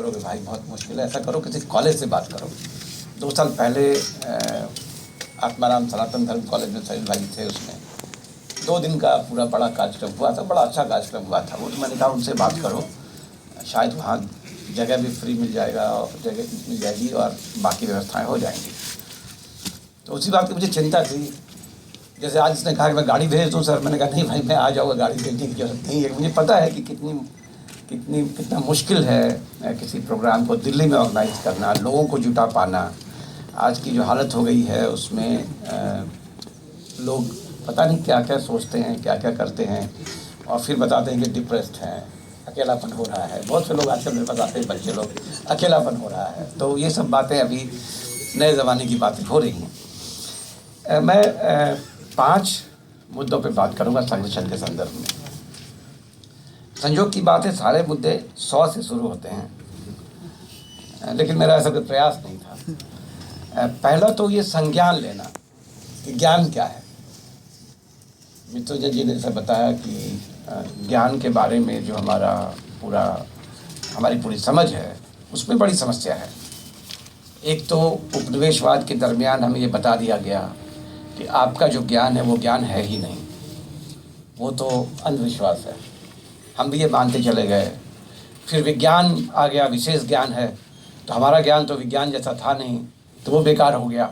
करोगे भाई बहुत मुश्किल है, ऐसा करो किसी कॉलेज से बात करो। 2 साल पहले आत्माराम सनातन धर्म कॉलेज में सलील भाई थे, उसमें 2 दिन का पूरा बड़ा कार्यक्रम हुआ था, बड़ा अच्छा कार्यक्रम हुआ था वो। तो मैंने कहा उनसे बात करो, शायद वहाँ जगह भी फ्री मिल जाएगा और जगह मिल जाएगी और बाकी व्यवस्थाएं हो जाएंगी। तो उसी बात की मुझे चिंता थी। जैसे आज इसने कहा कि मैं गाड़ी भेज दूँ सर, मैंने कहा नहीं भाई मैं आ जाऊँगा, गाड़ी भेजने की जरूरत नहीं है। मुझे पता है कि कितना मुश्किल है किसी प्रोग्राम को दिल्ली में ऑर्गेनाइज करना, लोगों को जुटा पाना। आज की जो हालत हो गई है उसमें लोग पता नहीं क्या क्या सोचते हैं, क्या क्या करते हैं और फिर बताते हैं कि डिप्रेस्ड हैं, अकेलापन हो रहा है। बहुत से लोग आजकल मेरे पास आते हैं, बच्चे लोग, अकेलापन हो रहा है। तो ये सब बातें अभी नए ज़माने की बातें हो रही हैं। मैं 5 मुद्दों पे बात करूंगा संरक्षण के संदर्भ में। संयोग की बात है, सारे मुद्दे 100 से शुरू होते हैं, लेकिन मेरा ऐसा कोई प्रयास नहीं था। पहला तो ये संज्ञान लेना कि ज्ञान क्या है। मृत्युंजय जी ने जैसे बताया कि ज्ञान के बारे में जो हमारी पूरी समझ है उसमें बड़ी समस्या है। एक तो उपनिवेशवाद के दरमियान हमें ये बता दिया गया कि आपका जो ज्ञान है वो ज्ञान है ही नहीं, वो तो अंधविश्वास है। हम भी ये मानते चले गए। फिर विज्ञान आ गया, विशेष ज्ञान है, तो हमारा ज्ञान तो विज्ञान जैसा था नहीं, तो वो बेकार हो गया।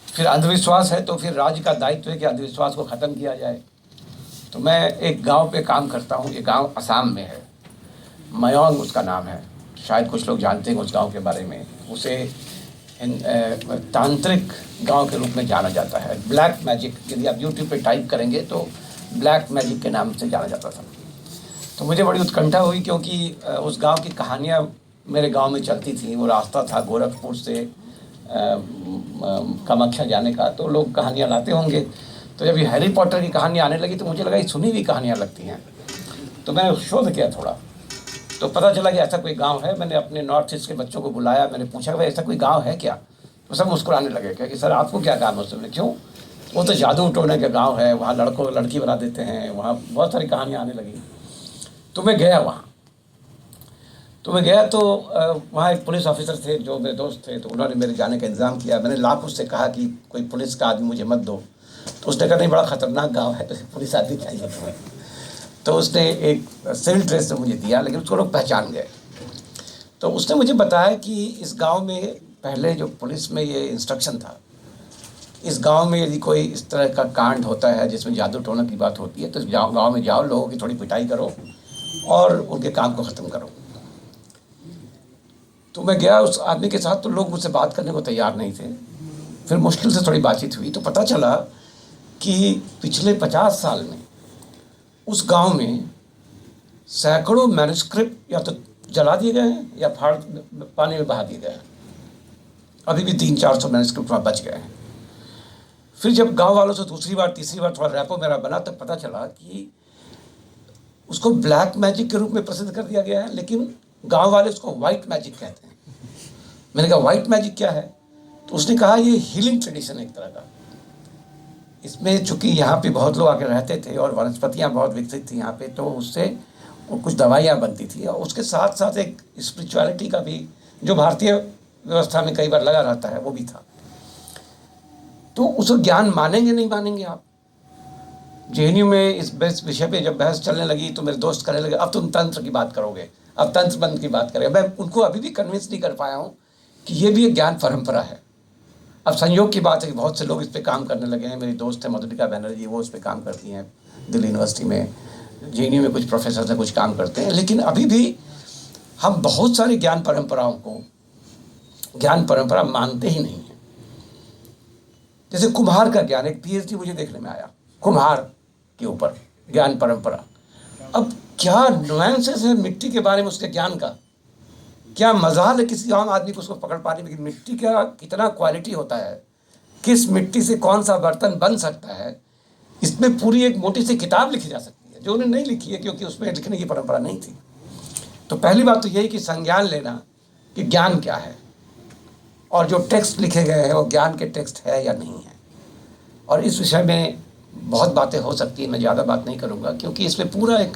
फिर अंधविश्वास है, तो फिर राज्य का दायित्व है कि अंधविश्वास को ख़त्म किया जाए। तो मैं एक गांव पे काम करता हूँ, ये गांव असम में है, मयोंग उसका नाम है, शायद कुछ लोग जानते हैं उस गांव के बारे में। उसे तांत्रिक गांव के रूप में जाना जाता है, ब्लैक मैजिक। यदि आप यूट्यूब पे टाइप करेंगे तो ब्लैक मैजिक के नाम से जाना जाता था। तो मुझे बड़ी उत्कंठा हुई क्योंकि उस गांव की कहानियाँ मेरे गांव में चलती थी। वो रास्ता था गोरखपुर से कामाख्या जाने का, तो लोग कहानियाँ लाते होंगे। तो जब ये हैरी पॉटर की कहानी आने लगी तो मुझे लगा ये सुनी हुई कहानियाँ लगती हैं। तो मैंने शोध किया थोड़ा, तो पता चला कि ऐसा कोई गांव है। मैंने अपने नॉर्थ ईस्ट के बच्चों को बुलाया, मैंने पूछा कि भाई ऐसा कोई गांव है क्या? तो सब मुस्कुराने लगे, क्या कि सर आपको क्या काम है उसमें? क्यों? वो तो जादू टोने का गाँव है, वहाँ लड़कों को लड़की बना देते हैं, वहाँ बहुत सारी कहानियाँ आने लगी। तो मैं गया वहाँ। तो वहाँ एक पुलिस ऑफिसर थे जो मेरे दोस्त थे, तो उन्होंने मेरे जाने का इंतज़ाम किया। मैंने लाख उससे कहा कि कोई पुलिस का आदमी मुझे मत दो, तो उसने कहा नहीं बड़ा ख़तरनाक गांव है, तो पुलिस आदमी चाहिए तुम्हें। तो उसने एक सिविल ड्रेस में मुझे दिया, लेकिन उसको लोग पहचान गए। तो उसने मुझे बताया कि इस गांव में पहले जो पुलिस में ये इंस्ट्रक्शन था, इस गांव में यदि कोई इस तरह का कांड होता है जिसमें जादू टोना की बात होती है, तो गांव में जाओ, लोगों की थोड़ी पिटाई करो और उनके काम को ख़त्म करो। तो मैं गया उस आदमी के साथ, तो लोग मुझसे बात करने को तैयार नहीं थे। फिर मुश्किल से थोड़ी बातचीत हुई, तो पता चला कि पिछले 50 साल में उस गांव में सैकड़ों मैन्युस्क्रिप्ट या तो जला दिए गए हैं या पानी में बहा दिए गए हैं। अभी भी 300-400 मैन्युस्क्रिप्ट वहाँ बच गए हैं। फिर जब गांव वालों से दूसरी बार तीसरी बार थोड़ा रैपो मेरा बना, तब पता चला कि उसको ब्लैक मैजिक के रूप में प्रसिद्ध कर दिया गया है, लेकिन गांव वाले उसको वाइट मैजिक कहते हैं। मैंने कहा वाइट मैजिक क्या है? तो उसने कहा ये हीलिंग ट्रेडिशन है एक तरह का। इसमें चूँकि यहाँ पे बहुत लोग आके रहते थे और वनस्पतियाँ बहुत विकसित थी यहाँ पे, तो उससे कुछ दवाइयाँ बनती थी और उसके साथ साथ एक स्पिरिचुअलिटी का भी, जो भारतीय व्यवस्था में कई बार लगा रहता है, वो भी था। तो उस ज्ञान मानेंगे नहीं मानेंगे आप? जेएनयू में इस विषय पे जब बहस चलने लगी तो मेरे दोस्त कहने लगे अब तुम तंत्र की बात करोगे, अब तंत्र बंद की बात करेंगे। मैं उनको अभी भी कन्विंस नहीं कर पाया हूँ कि ये भी एक ज्ञान परंपरा है। अब संयोग की बात है कि बहुत से लोग इस पे काम करने लगे हैं। मेरी दोस्त है मधुलिका बैनर्जी, वो इस पे काम करती हैं दिल्ली यूनिवर्सिटी में। जेएनयू में कुछ प्रोफेसर हैं, कुछ काम करते हैं। लेकिन अभी भी हम बहुत सारी ज्ञान परंपराओं को ज्ञान परंपरा मानते ही नहीं हैं। जैसे कुम्हार का ज्ञान, एक पीएचडी मुझे देखने में आया कुम्हार के ऊपर, ज्ञान परंपरा। अब क्या नुएंसेस है मिट्टी के बारे में उसके ज्ञान का, क्या मजाल है किसी आम आदमी को उसको पकड़ पाने में कि मिट्टी का कितना क्वालिटी होता है, किस मिट्टी से कौन सा बर्तन बन सकता है। इसमें पूरी एक मोटी सी किताब लिखी जा सकती है, जो उन्हें नहीं लिखी है क्योंकि उसमें लिखने की परंपरा नहीं थी। तो पहली बात तो यही कि संज्ञान लेना कि ज्ञान क्या है और जो टेक्स्ट लिखे गए हैं वो ज्ञान के टेक्स्ट है या नहीं है। और इस विषय में बहुत बातें हो सकती हैं, मैं ज़्यादा बात नहीं करूँगा क्योंकि इसमें पूरा एक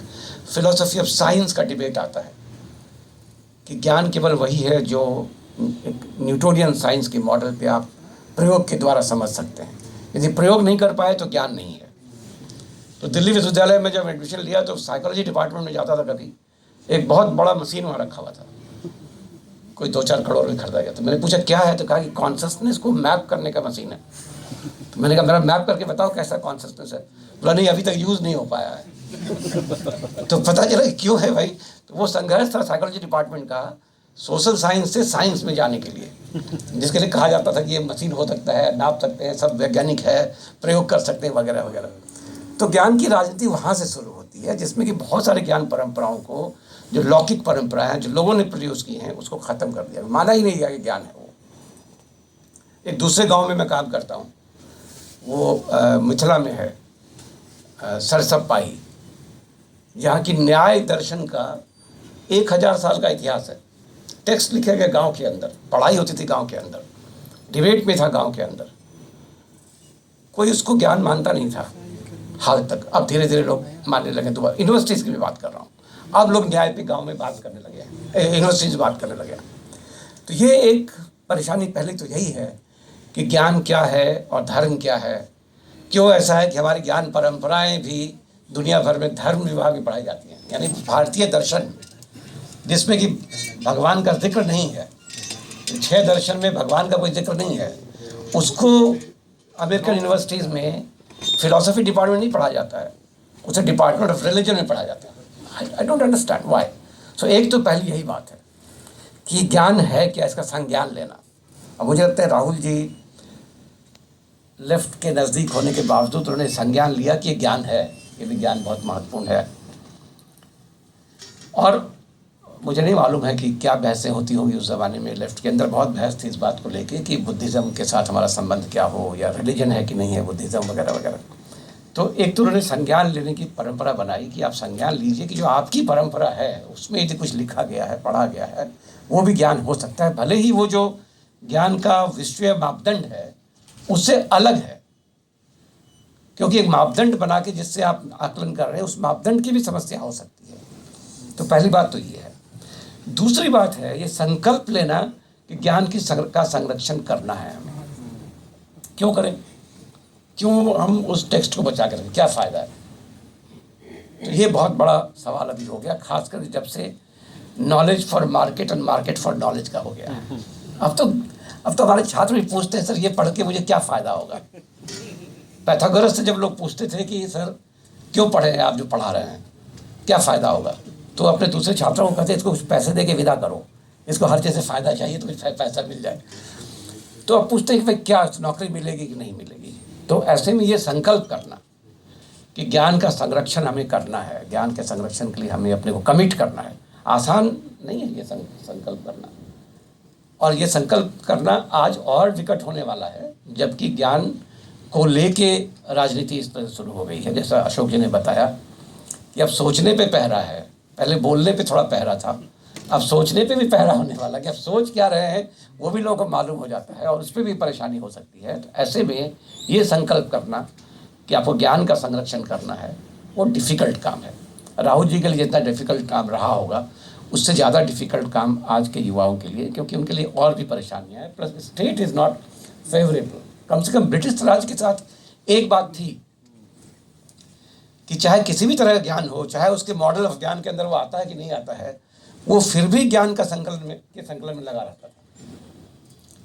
फिलॉसफी ऑफ साइंस का डिबेट आता है। कि ज्ञान केवल वही है जो एक न्यूटोनियन साइंस के मॉडल पे आप प्रयोग के द्वारा समझ सकते हैं। यदि प्रयोग नहीं कर पाए तो ज्ञान नहीं है। तो दिल्ली विश्वविद्यालय में जब एडमिशन लिया तो साइकोलॉजी डिपार्टमेंट में जाता था कभी, एक बहुत बड़ा मशीन वहाँ रखा हुआ था, कोई 2-4 करोड़ में खरीदा गया। तो मैंने पूछा क्या है, तो कहा कि कॉन्शसनेस को मैप करने का मशीन है। तो मैंने कहा मेरा मैप करके बताओ कैसा कॉन्शसनेस है। बोला नहीं, अभी तक यूज़ नहीं हो पाया है। तो पता चला क्यों है भाई, तो वो संघर्ष था साइकोलॉजी डिपार्टमेंट का सोशल साइंस से साइंस में जाने के लिए, जिसके लिए कहा जाता था कि ये मशीन हो सकता है, नाप सकते हैं, सब वैज्ञानिक है, प्रयोग कर सकते हैं वगैरह वगैरह। तो ज्ञान की राजनीति वहाँ से शुरू होती है, जिसमें कि बहुत सारे ज्ञान परंपराओं को, जो लौकिक परंपराएं जो लोगों ने प्रोड्यूस की हैं, उसको ख़त्म कर दिया, माना ही नहीं गया कि ज्ञान है वो। एक दूसरे गांव में मैं काम करता हूँ, वो मिथिला में है, सरसप पाही, यहाँ की न्याय दर्शन का 1000 साल का इतिहास है। टेक्स्ट लिखे गए गांव के अंदर, पढ़ाई होती थी गांव के अंदर, डिबेट में था गांव के अंदर, कोई उसको ज्ञान मानता नहीं था हाल तक। अब धीरे धीरे लोग मानने लगे। दोबारा यूनिवर्सिटीज़ की भी बात कर रहा हूँ, अब लोग न्याय पे गांव में बात करने लगे, यूनिवर्सिटीज़ बात करने लगे। तो ये एक परेशानी पहले तो यही है कि ज्ञान क्या है और धर्म क्या है। क्यों ऐसा है कि हमारी ज्ञान परंपराएं भी दुनिया भर में धर्म विभाग में पढ़ाई जाती हैं, यानी भारतीय दर्शन जिसमें कि भगवान का जिक्र नहीं है, 6 दर्शन में भगवान का कोई जिक्र नहीं है, उसको अमेरिकन यूनिवर्सिटीज़ में फिलॉसफी डिपार्टमेंट नहीं पढ़ा जाता है, उसे डिपार्टमेंट ऑफ रिलीजन में पढ़ा जाता है। I don't understand why. So एक तो पहली यही बात है कि ज्ञान है क्या, इसका संज्ञान लेना। अब मुझे लगता है राहुल जी लेफ्ट के नज़दीक होने के बावजूद उन्होंने संज्ञान लिया कि ज्ञान है, ये विज्ञान बहुत महत्वपूर्ण है। और मुझे नहीं मालूम है कि क्या बहसें होती होंगी उस ज़माने में, लेफ्ट के अंदर बहुत बहस थी इस बात को लेके कि बुद्धिज़्म के साथ हमारा संबंध क्या हो, या रिलीजन है कि नहीं है बुद्धिज़्म वगैरह वगैरह। तो एक तो उन्होंने संज्ञान लेने की परंपरा बनाई कि आप संज्ञान लीजिए कि जो आपकी परंपरा है उसमें यदि कुछ लिखा गया है, पढ़ा गया है, वो भी ज्ञान हो सकता है, भले ही वो जो ज्ञान का विश्व मापदंड है उससे अलग है। क्योंकि एक मापदंड बना के जिससे आप आकलन कर रहे हैं, उस मापदंड की भी समस्या हो सकती है। तो पहली बात तो ये है। दूसरी बात है ये संकल्प लेना कि ज्ञान की का संरक्षण करना है हमें। क्यों करें, क्यों हम उस टेक्स्ट को बचा कर रखें, क्या फ़ायदा है। तो ये बहुत बड़ा सवाल अभी हो गया, खासकर जब से नॉलेज फॉर मार्केट और मार्केट फॉर नॉलेज का हो गया। अब तो हमारे छात्र भी पूछते हैं सर ये पढ़ के मुझे क्या फ़ायदा होगा। पैथागोरस से जब लोग पूछते थे कि सर क्यों पढ़े हैं आप, जो पढ़ा रहे हैं क्या फ़ायदा होगा, तो अपने दूसरे छात्रों को कहते इसको कुछ पैसे दे के विदा करो, इसको हर चीज़ से फ़ायदा चाहिए तो कुछ पैसा मिल जाए। तो अब पूछते हैं कि भाई क्या नौकरी मिलेगी कि नहीं मिलेगी। तो ऐसे में ये संकल्प करना कि ज्ञान का संरक्षण हमें करना है, ज्ञान के संरक्षण के लिए हमें अपने को कमिट करना है, आसान नहीं है ये संकल्प करना। और ये संकल्प करना आज और विकट होने वाला है, जबकि ज्ञान को लेके राजनीति इस तरह शुरू हो गई है। जैसा अशोक जी ने बताया कि अब सोचने पे पहरा है, पहले बोलने पे थोड़ा पहरा था, अब सोचने पे भी पहरा होने वाला कि अब सोच क्या रहे हैं वो भी लोगों को मालूम हो जाता है और उस पर भी परेशानी हो सकती है। तो ऐसे में ये संकल्प करना कि आपको ज्ञान का संरक्षण करना है वो डिफ़िकल्ट काम है। राहुल जी के लिए जितना डिफ़िकल्ट काम रहा होगा उससे ज़्यादा डिफ़िकल्ट काम आज के युवाओं के लिए, क्योंकि उनके लिए और भी परेशानियाँ हैं, plus state is not favourable. कम से कम ब्रिटिश राज के साथ एक बात थी कि चाहे किसी भी तरह का ज्ञान हो, चाहे उसके मॉडल ऑफ ज्ञान के अंदर वो आता है कि नहीं आता है, वो फिर भी ज्ञान का संकलन में लगा रहता था।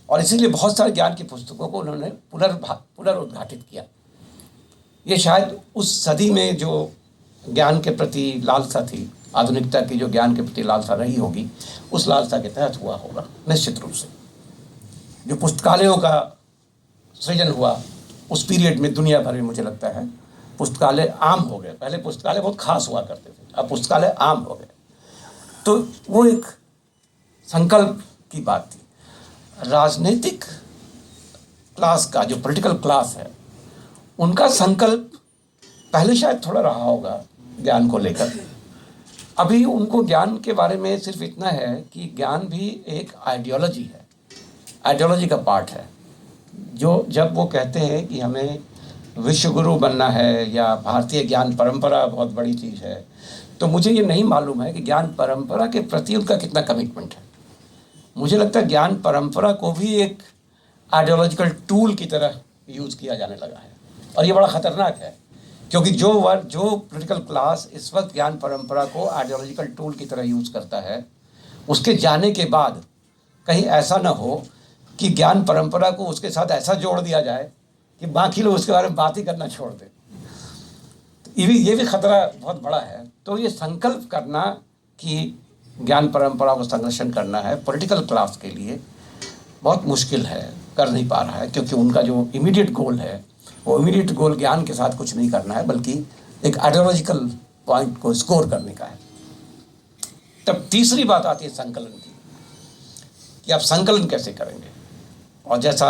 और इसीलिए बहुत सारे ज्ञान की पुस्तकों को उन्होंने पुनरुद्घाटित किया। ये शायद उस सदी में जो ज्ञान के प्रति लालसा थी, आधुनिकता की जो ज्ञान के प्रति लालसा रही होगी, उस लालसा के तहत हुआ होगा निश्चित रूप से। जो पुस्तकालयों का सृजन हुआ उस पीरियड में दुनिया भर में मुझे लगता है पुस्तकालय आम हो गए। पहले पुस्तकालय बहुत खास हुआ करते थे, अब पुस्तकालय आम हो गए। तो वो एक संकल्प की बात थी। राजनीतिक क्लास का, जो पॉलिटिकल क्लास है, उनका संकल्प पहले शायद थोड़ा रहा होगा ज्ञान को लेकर। अभी उनको ज्ञान के बारे में सिर्फ इतना है कि ज्ञान भी एक आइडियोलॉजी है, आइडियोलॉजी का पार्ट है। जो जब वो कहते हैं कि हमें विश्व गुरु बनना है या भारतीय ज्ञान परंपरा बहुत बड़ी चीज़ है, तो मुझे ये नहीं मालूम है कि ज्ञान परंपरा के प्रति उनका कितना कमिटमेंट है। मुझे लगता है ज्ञान परंपरा को भी एक आइडियोलॉजिकल टूल की तरह यूज़ किया जाने लगा है, और ये बड़ा ख़तरनाक है, क्योंकि जो पॉलिटिकल क्लास इस वक्त ज्ञान परंपरा को आइडियोलॉजिकल टूल की तरह यूज़ करता है, उसके जाने के बाद कहीं ऐसा ना हो कि ज्ञान परंपरा को उसके साथ ऐसा जोड़ दिया जाए कि बाकी लोग उसके बारे में बात ही करना छोड़ दें। तो ये भी खतरा बहुत बड़ा है। तो ये संकल्प करना कि ज्ञान परंपरा को संरक्षण करना है पॉलिटिकल क्लास के लिए बहुत मुश्किल है, कर नहीं पा रहा है, क्योंकि उनका जो इमीडिएट गोल है वो इमीडिएट गोल ज्ञान के साथ कुछ नहीं करना है, बल्कि एक आइडियोलॉजिकल पॉइंट को स्कोर करने का है। तब तीसरी बात आती है संकलन की, कि आप संकलन कैसे करेंगे। और जैसा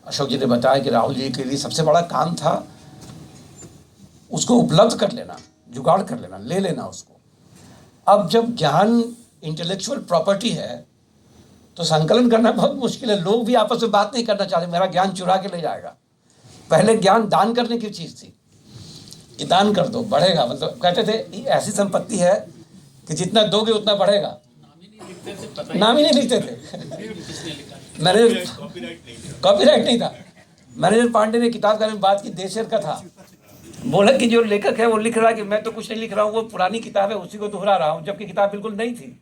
अशोक जी ने बताया कि राहुल जी के लिए सबसे बड़ा काम था उसको उपलब्ध कर लेना, जुगाड़ कर लेना, ले लेना उसको। अब जब ज्ञान इंटेलेक्चुअल प्रॉपर्टी है तो संकलन करना बहुत मुश्किल है। लोग भी आपस में बात नहीं करना चाहते, मेरा ज्ञान चुरा के ले जाएगा। पहले ज्ञान दान करने की चीज़ थी कि दान कर दो, बढ़ेगा। मतलब कहते थे ऐसी संपत्ति है कि जितना दोगे उतना बढ़ेगा। नाम ही नहीं लिखते थे। मैनेजर कॉपीराइट नहीं था। मैनेजर पांडे ने किताब के बारे में बात की, देशर का था। बोला कि जो लेखक है वो लिख रहा है कि मैं तो कुछ नहीं लिख रहा हूँ, वो पुरानी किताब है उसी को दोहरा रहा हूँ, जबकि किताब बिल्कुल नहीं थी।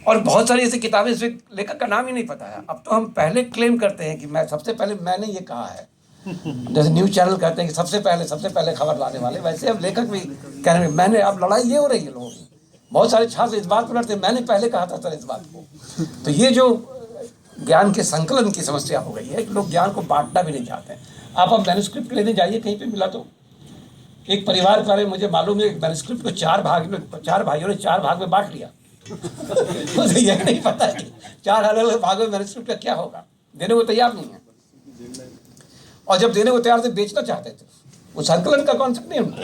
और बहुत सारी ऐसी किताबें इसमें लेखक का नाम ही नहीं पता है। अब तो हम पहले क्लेम करते हैं कि मैं सबसे पहले मैंने ये कहा है, जैसे न्यूज़ चैनल कहते हैं कि सबसे पहले खबर लाने वाले, वैसे अब लेखक भी कह रहे हैं मैंने। अब लड़ाई ये हो रही है लोगों की, बहुत सारे छात्र इस बात पर लड़ते हैं मैंने पहले कहा था सर इस बात को। तो ये जो ज्ञान के संकलन की समस्या हो गई है कि लोग ज्ञान को बांटना भी नहीं चाहते हैं। आप अब मैन्युस्क्रिप्ट लेने जाइए, कहीं पे मिला तो एक परिवार के बारे में मुझे मालूम है, मैन्युस्क्रिप्ट को चार भाइयों ने 4 भाग में बांट लिया। मुझे यह नहीं पता कि 4 अलग-अलग भागों में मैन्युस्क्रिप्ट का क्या होगा, देने को तैयार नहीं है। और जब देने को तैयार थे बेचना चाहते थे। वो संकलन का कॉन्सेप्ट नहीं उनको,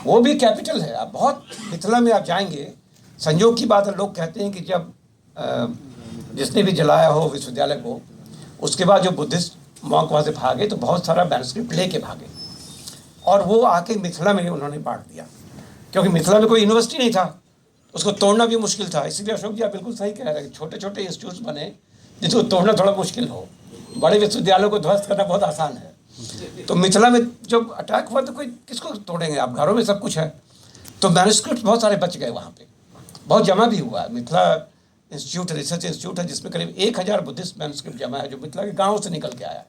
वो भी कैपिटल है। आप बहुत मिथिला में आप जाएंगे, संयोग की बात है, लोग कहते हैं कि जब जिसने भी जलाया हो विश्वविद्यालय को, उसके बाद जो बुद्धिस्ट मॉन्क वहाँ से भागे तो बहुत सारा मैन्युस्क्रिप्ट लेके भागे, और वो आके मिथिला में उन्होंने बांट दिया, क्योंकि मिथिला में कोई यूनिवर्सिटी नहीं था, उसको तोड़ना भी मुश्किल था। इसीलिए अशोक जी आप बिल्कुल सही कह रहे हैं, छोटे छोटे इंस्टीट्यूट्स बने जिसको तोड़ना थोड़ा मुश्किल हो, बड़े विश्वविद्यालयों को ध्वस्त करना बहुत आसान है। तो मिथिला में जब अटैक हुआ तो कोई किसको तोड़ेंगे, आप घरों में सब कुछ है। तो मैन्युस्क्रिप्ट बहुत सारे बच गए वहाँ पे, बहुत जमा भी हुआ। मिथिला इंस्टीट्यूट रिसर्च इंस्टीट्यूट है जिसमें करीब 1000 बुद्धिस्ट मैन्युस्क्रिप्ट जमा है, जो मिथिला के गाँव से निकल के आया है।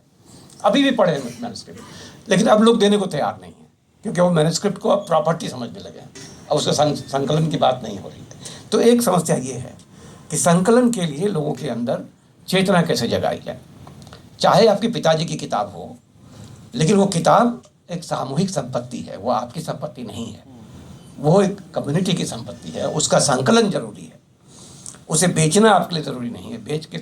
अभी भी पढ़े हैं मैन्युस्क्रिप्ट, लेकिन अब लोग देने को तैयार नहीं है, क्योंकि वो मैन्युस्क्रिप्ट को अब प्रॉपर्टी समझने लगे हैं, अब उसका संकलन की बात नहीं हो रही है। तो एक समस्या ये है कि संकलन के लिए लोगों के अंदर चेतना कैसे जगाई जाए। चाहे आपके पिताजी की किताब हो, लेकिन वो किताब एक सामूहिक संपत्ति है, वो आपकी संपत्ति नहीं है, वो एक कम्युनिटी की संपत्ति है। उसका संकलन जरूरी है, उसे बेचना आपके लिए ज़रूरी नहीं है। बेच के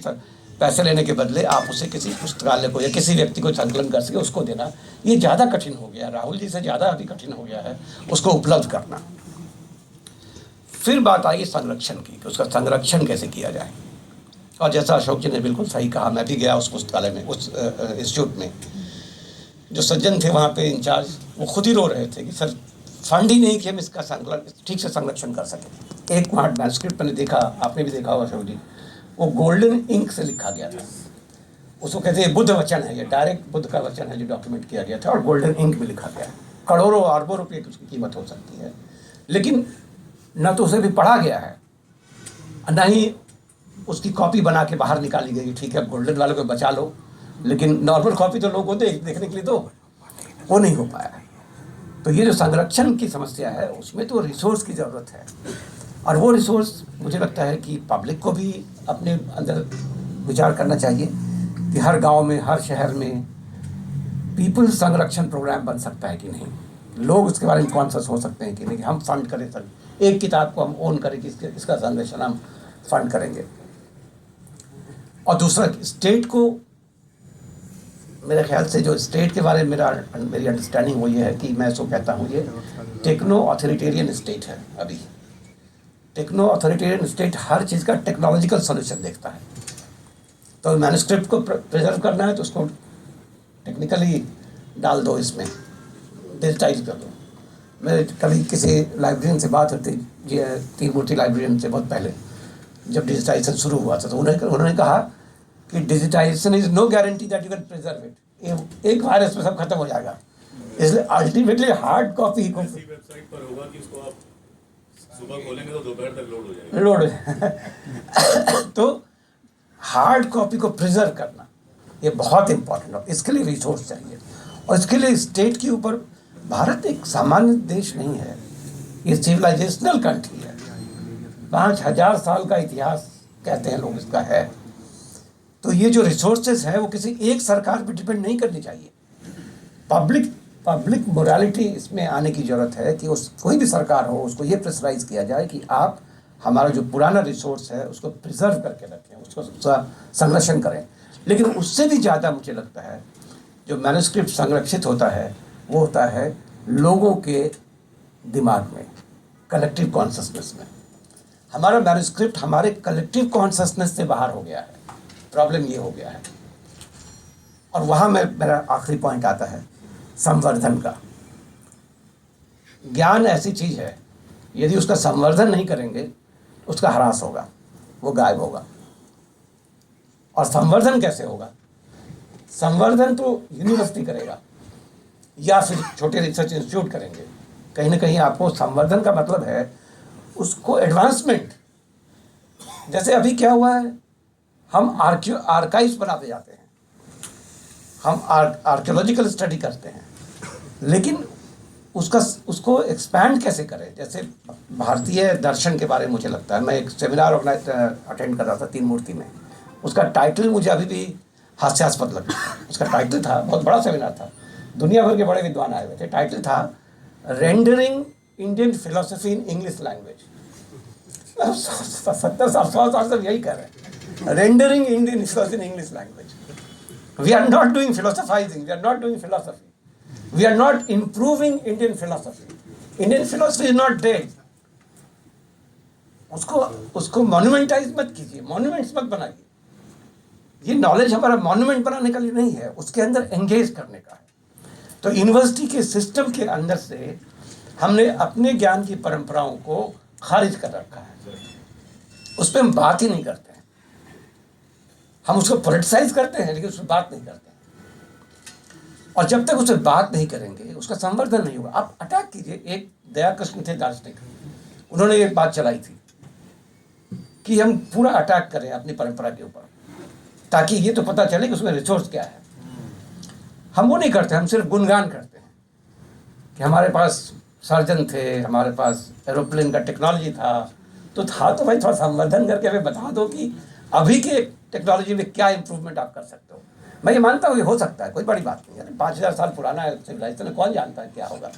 पैसे लेने के बदले आप उसे किसी पुस्तकालय को या किसी व्यक्ति को संकलन कर सके उसको देना, ये ज़्यादा कठिन हो गया। राहुल जी से ज़्यादा अभी कठिन हो गया है उसको उपलब्ध करना। फिर बात आई संरक्षण की, कि उसका संरक्षण कैसे किया जाए। और जैसा अशोक जी ने बिल्कुल सही कहा, मैं भी गया उस पुस्तकालय में, उस इंस्टीट्यूट में। जो सज्जन थे वहाँ पे इंचार्ज, वो खुद ही रो रहे थे कि सर फंड ही नहीं कि हम इसका ठीक से संरक्षण कर सकें। एक वहाँ मैन्युस्क्रिप्ट मैंने देखा, आपने भी देखा होगा अशोक जी, वो गोल्डन इंक से लिखा गया था। उसको कहते हैं बुद्ध वचन है, ये डायरेक्ट बुद्ध का वचन है जो डॉक्यूमेंट किया गया था, और गोल्डन इंक में लिखा गया। करोड़ों अरबों रुपये की उसकी कीमत हो सकती है, लेकिन न तो उसे भी पढ़ा गया है, न ही उसकी कॉपी बना के बाहर निकाली गई। ठीक है, गोल्डन वालों को बचा लो, लेकिन नॉर्मल कॉपी तो लोगों को देखने के लिए दो, वो नहीं हो पाया। तो ये जो संरक्षण की समस्या है, उसमें तो रिसोर्स की ज़रूरत है, और वो रिसोर्स मुझे लगता है कि पब्लिक को भी अपने अंदर विचार करना चाहिए कि हर गांव में, हर शहर में पीपल संरक्षण प्रोग्राम बन सकता है कि नहीं, लोग उसके बारे में कॉन्शियस हो सकते हैं कि नहीं, हम फंड करें सर, एक किताब को हम ओन करें कि इसका संरक्षण हम फंड करेंगे। और दूसरा, स्टेट को, मेरे ख्याल से जो स्टेट के बारे में मेरी अंडरस्टैंडिंग वो ये है कि मैं इसको कहता हूँ ये टेक्नो ऑथोरिटेरियन स्टेट है। अभी टेक्नो ऑथोरिटेरियन स्टेट हर चीज़ का टेक्नोलॉजिकल सॉल्यूशन देखता है। तो मैन्युस्क्रिप्ट को प्रिजर्व करना है तो उसको टेक्निकली डाल दो, इसमें डिजिटाइज कर दो। मैं कभी किसी लाइब्रेरियन से बात होती, ये तीन-मूर्ति लाइब्रेरियन से बहुत पहले, जब डिजिटाइजेशन शुरू हुआ था, तो उन्होंने कहा कि digitization is no guarantee that you can preserve it. एक वायरस में सब खत्म हो जाएगा, इसलिए अल्टीमेटली हार्ड कॉपी को वेबसाइट पर होगा कि उसको आप सुबह खोलेंगे तो दोपहर तक लोड हो जाएगा। तो हार्ड कॉपी को प्रिजर्व करना ये बहुत इंपॉर्टेंट है। इसके लिए रिसोर्स चाहिए, और इसके लिए स्टेट के ऊपर, भारत एक सामान्य देश नहीं है, ये सिविलाइजेशनल कंट्री है। 5000 साल का इतिहास कहते हैं लोग इसका है। तो ये जो रिसोर्सेज है वो किसी एक सरकार पर डिपेंड नहीं करनी चाहिए। पब्लिक मोरालिटी इसमें आने की ज़रूरत है कि उस कोई भी सरकार हो उसको ये प्रेशराइज किया जाए कि आप हमारा जो पुराना रिसोर्स है उसको प्रिजर्व करके रखें, उसको संरक्षण करें। लेकिन उससे भी ज़्यादा मुझे लगता है जो मैन्युस्क्रिप्ट संरक्षित होता है वो होता है लोगों के दिमाग में, कलेक्टिव कॉन्शसनेस में। हमारा मैन्युस्क्रिप्ट हमारे कलेक्टिव कॉन्शसनेस से बाहर हो गया है। प्रॉब्लम ये हो गया है, और वहाँ मेरा आखिरी पॉइंट आता है संवर्धन का। ज्ञान ऐसी चीज़ है, यदि उसका संवर्धन नहीं करेंगे उसका ह्रास होगा, वो गायब होगा। और संवर्धन कैसे होगा? संवर्धन तो यूनिवर्सिटी करेगा या फिर छोटे रिसर्च इंस्टीट्यूट करेंगे। कहीं ना कहीं आपको संवर्धन का मतलब है उसको एडवांसमेंट। जैसे अभी क्या हुआ है, हम आर्काइव्स बनाते जाते हैं, हम आर्कियोलॉजिकल स्टडी करते हैं, लेकिन उसको एक्सपैंड कैसे करें? जैसे भारतीय दर्शन के बारे में मुझे लगता है, मैं एक सेमिनार अटेंड कर रहा था तीन-मूर्ति में, उसका टाइटल मुझे अभी भी हास्यास्पद लगता है। उसका टाइटल था, बहुत बड़ा सेमिनार था, दुनिया भर के बड़े विद्वान आए हुए थे। टाइटल था rendering Indian philosophy in English language. 70-100 साल से यही कर रहे हैं, rendering Indian philosophy in English language. We are not doing philosophizing, we are not doing philosophy, we are not improving Indian philosophy. Indian philosophy is not dead. उसको मॉन्यूमेंटाइज मत कीजिए, monuments मत बनाइए। ये नॉलेज हमारा मॉन्यूमेंट बनाने का लिए नहीं है, उसके अंदर एंगेज करने का है। तो यूनिवर्सिटी के सिस्टम के अंदर से हमने अपने ज्ञान की परंपराओं को खारिज कर रखा है, उस पर हम बात ही नहीं करते हैं। हम उसको पोलिटिसाइज करते हैं लेकिन उस पर बात नहीं करते हैं, और जब तक उस पर बात नहीं करेंगे उसका संवर्धन नहीं होगा। आप अटैक कीजिए, एक दयाकृष्ण थे दार्शनिक, उन्होंने एक बात चलाई थी कि हम पूरा अटैक करें अपनी परंपरा के ऊपर, ताकि ये तो पता चले कि उसमें रिसोर्स क्या है। हम वो नहीं करते, हम सिर्फ गुणगान करते हैं कि हमारे पास सर्जन थे, हमारे पास एरोप्लेन का टेक्नोलॉजी था, तो भाई थोड़ा संवर्धन करके हमें बता दो कि अभी के टेक्नोलॉजी में क्या इंप्रूवमेंट आप कर सकते हो। मैं ये मानता हूँ ये हो सकता है, कोई बड़ी बात नहीं है। 5000 साल पुराना है सिविलाइजेशन, कौन जानता है क्या होगा।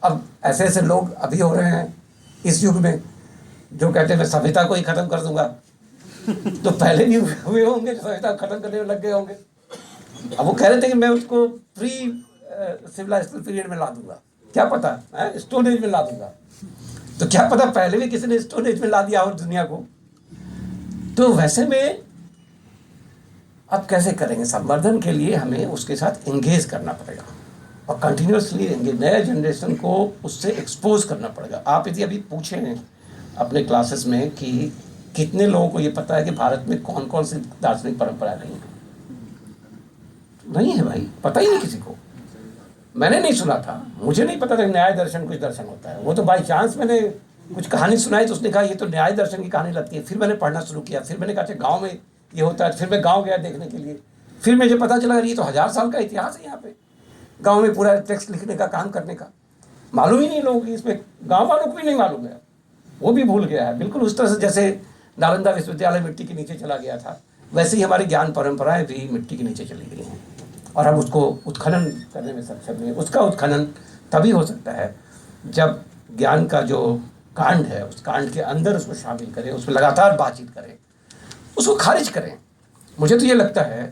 अब ऐसे ऐसे लोग अभी हो रहे हैं इस युग में जो कहते हैं मैं सभ्यता को ही ख़त्म कर दूंगा, तो पहले भी हुए होंगे जो सभ्यता ख़त्म करने में लग गए होंगे। अब वो कह रहे थे कि मैं उसको प्री सिविलाइजेशन पीरियड में ला दूंगा, क्या पता स्टोन एज में ला दूंगा, तो क्या पता पहले भी किसी ने स्टोन एज में ला दिया हो दुनिया को। तो वैसे में अब कैसे करेंगे? संवर्धन के लिए हमें उसके साथ एंगेज करना पड़ेगा और कंटिन्यूसली एंगेज, नए जनरेशन को उससे एक्सपोज करना पड़ेगा। आप यदि अभी पूछें अपने क्लासेस में कि कितने लोगों को ये पता है कि भारत में कौन कौन सी दार्शनिक परंपराएं रही हैं, नहीं है भाई, पता ही नहीं किसी को। मैंने नहीं सुना था, मुझे नहीं पता था न्याय दर्शन कुछ दर्शन होता है। वो तो बाई चांस मैंने कुछ कहानी सुनाई तो उसने कहा ये तो न्याय दर्शन की कहानी लगती है। फिर मैंने पढ़ना शुरू किया, फिर मैंने कहा गाँव में ये होता है, फिर मैं गांव गया देखने के लिए, फिर मुझे पता चला ये तो 1000 साल का इतिहास है यहाँ पे, गांव में पूरा टेक्स्ट लिखने का काम करने का। मालूम ही नहीं लोगों की, इसमें गांव वालों को भी नहीं मालूम है, वो भी भूल गया है। बिल्कुल उस तरह से जैसे नालंदा विश्वविद्यालय मिट्टी के नीचे चला गया था, वैसे ही हमारी ज्ञान परंपराएं भी मिट्टी के नीचे चली गई हैं, और हम उसको उत्खनन करने में सक्षम नहीं है। उसका उत्खनन तभी हो सकता है जब ज्ञान का जो कांड है उस कांड के अंदर उसको शामिल करें, उसमें लगातार बातचीत करें, उसको खारिज करें। मुझे तो ये लगता है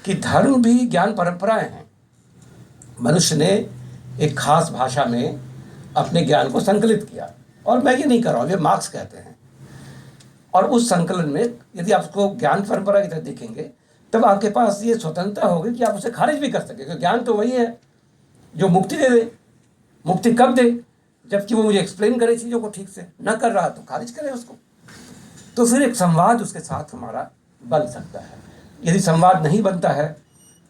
कि धर्म भी ज्ञान परंपराएं हैं। मनुष्य ने एक खास भाषा में अपने ज्ञान को संकलित किया, और मैं ये नहीं कर रहा हूँ, ये मार्क्स कहते हैं। और उस संकलन में यदि आप उसको ज्ञान परंपरा की तरह देखेंगे तब आपके पास ये स्वतंत्रता होगी कि आप उसे खारिज भी कर सकें, क्योंकि ज्ञान तो वही है जो मुक्ति दे दे। मुक्ति कब दे, जबकि वो मुझे एक्सप्लेन करे चीज़ों को ठीक से, न कर रहा तो खारिज करे उसको। तो फिर एक संवाद उसके साथ हमारा बन सकता है। यदि संवाद नहीं बनता है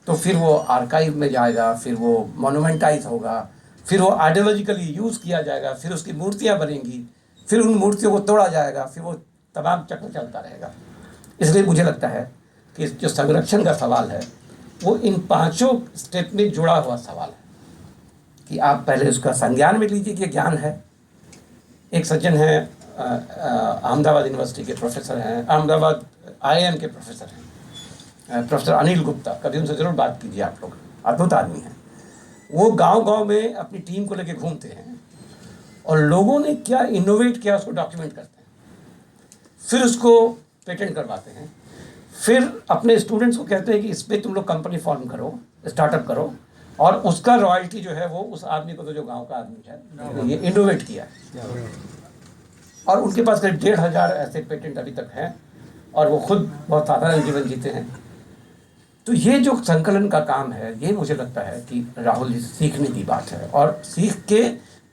तो फिर वो आर्काइव में जाएगा, फिर वो मोनूमेंटाइज होगा, फिर वो आइडियोलॉजिकली यूज़ किया जाएगा, फिर उसकी मूर्तियाँ बनेंगी, फिर उन मूर्तियों को तोड़ा जाएगा, फिर वो तमाम चक्र चलता रहेगा। इसलिए मुझे लगता है कि जो संरक्षण का सवाल है वो इन पांचों स्टेप में जुड़ा हुआ सवाल है कि आप पहले उसका संज्ञान में लीजिए कि ज्ञान है। एक सज्जन है अहमदाबाद यूनिवर्सिटी के प्रोफेसर हैं, अहमदाबाद IIM के प्रोफेसर हैं, प्रोफेसर अनिल गुप्ता, कभी उनसे ज़रूर बात कीजिए आप लोग, अद्भुत आदमी हैं। वो गांव-गांव में अपनी टीम को लेके घूमते हैं और लोगों ने क्या इनोवेट किया उसको डॉक्यूमेंट करते हैं, फिर उसको पेटेंट करवाते हैं, फिर अपने स्टूडेंट्स को कहते हैं कि इस पर तुम लोग कंपनी फॉर्म करो, स्टार्टअप करो, और उसका रॉयल्टी जो है वो उस आदमी को, तो जो गांव का आदमी है ये इनोवेट किया है। और उनके पास करीब 1,500 ऐसे पेटेंट अभी तक हैं और वो खुद बहुत साधारण जीवन जीते हैं। तो ये जो संकलन का काम है, ये मुझे लगता है कि राहुल जी सीखने की बात है, और सीख के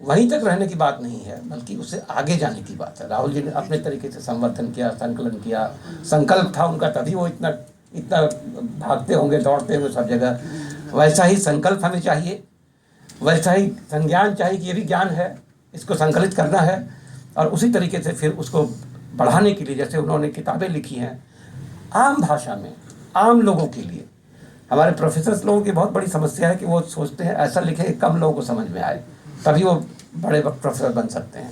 वहीं तक रहने की बात नहीं है, बल्कि उससे आगे जाने की बात है। राहुल जी ने अपने तरीके से संवर्धन किया, संकलन किया, संकल्प था उनका, तभी वो इतना भागते होंगे, दौड़ते होंगे सब जगह। वैसा ही संकल्प हमें चाहिए, वैसा ही संज्ञान चाहिए कि ये भी ज्ञान है, इसको संकलित करना है, और उसी तरीके से फिर उसको बढ़ाने के लिए, जैसे उन्होंने किताबें लिखी हैं आम भाषा में, आम लोगों के लिए। हमारे प्रोफेसर्स लोगों की बहुत बड़ी समस्या है कि वो सोचते हैं ऐसा लिखें कि कम लोगों को समझ में आए, तभी वो बड़े प्रोफेसर बन सकते हैं।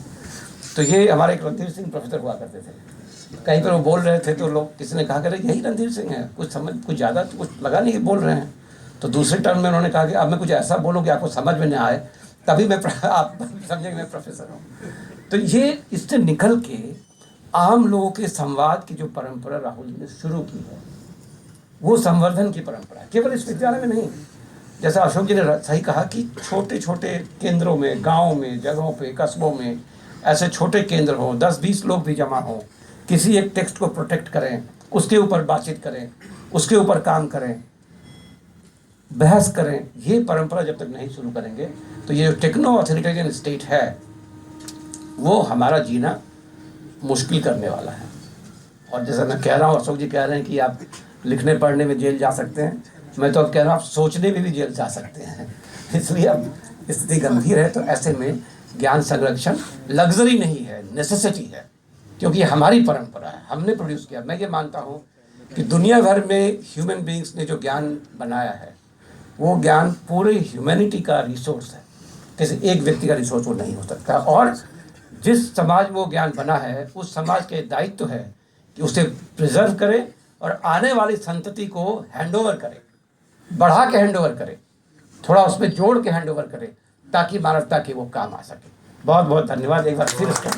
तो ये हमारे एक रणधीर सिंह प्रोफेसर हुआ करते थे, कहीं पर वो बोल रहे थे तो लोग, किसी ने कहा कि यही रणधीर सिंह है, कुछ ज़्यादा तो कुछ लगा नहीं कि बोल रहे हैं। तो दूसरे टर्म में उन्होंने कहा कि अब मैं कुछ ऐसा बोलूँ कि आपको समझ में न आए, तभी मैं आप समझेंगे मैं प्रोफेसर हूँ। तो ये इससे निकल के आम लोगों के संवाद की जो परंपरा राहुल जी ने शुरू की है, वो संवर्धन की परंपरा है, केवल इस विद्यालय में नहीं। जैसा अशोक जी ने सही कहा कि छोटे छोटे केंद्रों में, गाँव में, जगहों पे, कस्बों में ऐसे छोटे केंद्र हों, 10-20 लोग भी जमा हों, किसी एक टेक्स्ट को प्रोटेक्ट करें, उसके ऊपर बातचीत करें, उसके ऊपर काम करें, बहस करें। ये परंपरा जब तक नहीं शुरू करेंगे तो ये जो टेक्नो ऑथोरिटेरियन स्टेट है वो हमारा जीना मुश्किल करने वाला है। और जैसा मैं कह रहा हूँ, अशोक जी कह रहे हैं कि आप लिखने पढ़ने में जेल जा सकते हैं, मैं तो अब कह रहा हूँ आप सोचने में भी जेल जा सकते हैं। इसलिए अब स्थिति गंभीर है। तो ऐसे में ज्ञान संरक्षण लग्जरी नहीं है, नेसेसिटी है, क्योंकि हमारी परंपरा है, हमने प्रोड्यूस किया। मैं ये मानता हूँ कि दुनिया भर में ह्यूमन बींग्स ने जो ज्ञान बनाया है वो ज्ञान पूरे ह्यूमैनिटी का रिसोर्स है, किसी एक व्यक्ति का रिसोर्स वो नहीं हो सकता। और जिस समाज में वो ज्ञान बना है उस समाज के दायित्व है कि उसे प्रिजर्व करे और आने वाली संतति को हैंडओवर करे, बढ़ा के हैंडओवर करे, थोड़ा उसमें जोड़ के हैंडओवर करे, ताकि मानवता के वो काम आ सके। बहुत बहुत धन्यवाद एक बार फिर इसको